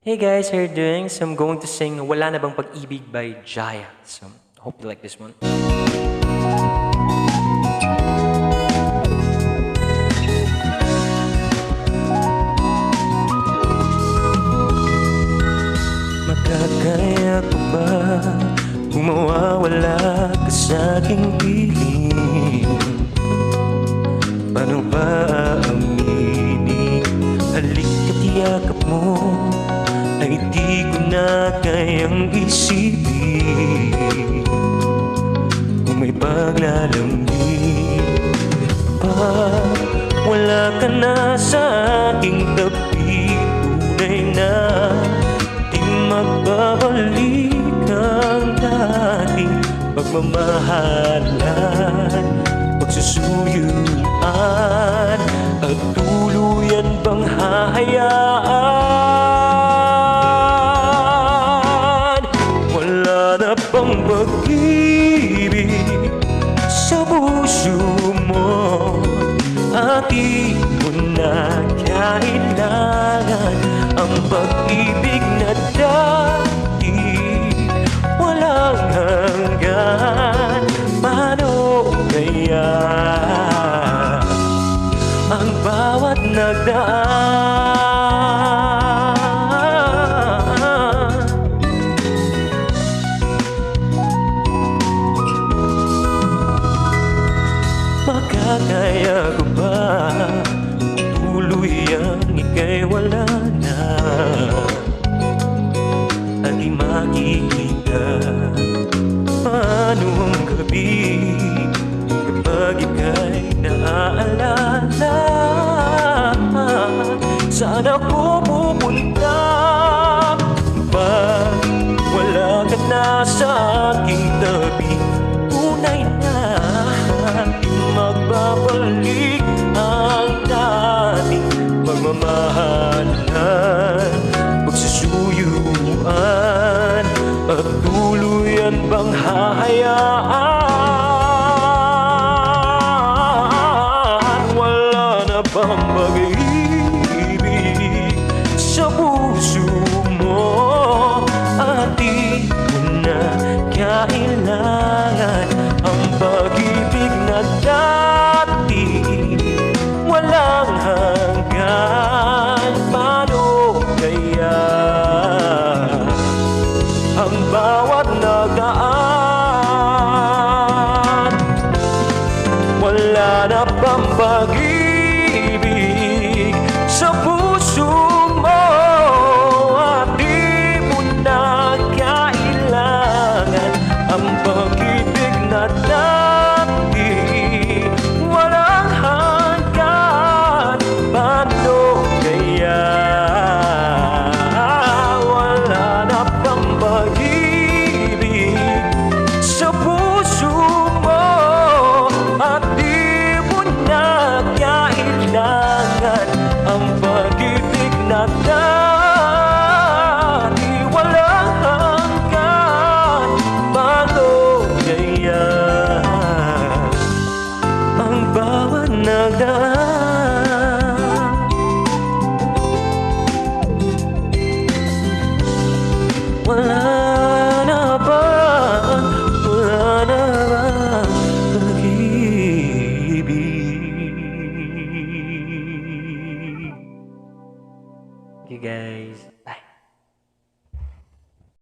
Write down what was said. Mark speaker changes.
Speaker 1: Hey guys, how you doing? So I'm going to sing Wala Na Bang Pag-ibig by Jaya. So hope you like this one. Makakaya ko ba kung mawawala ka sa'king piling? Paano ba aaminin? Halik at yakap mo ay di ko na kayang isipin. Kung may paglalambing, pag wala ka na sa aking tabi, tunay na di magbabalik ang dating pagmamahalan, pagsusuyuan, at tuluyan bang hahayaan? Wala na bang pag-ibig sa puso mo? At di mo na kailangan ang pag-ibig na dati walang hanggan. Paano kaya ang bawat nagdaan? Makakaya ko ba tuloy ang ika'y wala na at di makikita? Paano ang gabi kapag ika'y naaalala? Saan ako pupunta pag wala ka na sa aking tabi? Tunay na di magbabalik ang dating pagmamahalan, pagsusuyuan, at tuluyan bang hahayaan? Wala na bang pag-ibig sa puso mo? At di mo na kailangan ang pag-ibig na dati walang hanggan. Paano kaya ang bawat nagdaan? Wala na bang pag-ibig sa puso mo? At di mo na kailangan ang pag-ibig na dati walang hanggan. Paano kaya wala na bang pag-ibig sa puso mo? At di mo na kailangan ang pag-ibig na dati walang hanggan. Paano kaya ang bawat nagdaan? Wala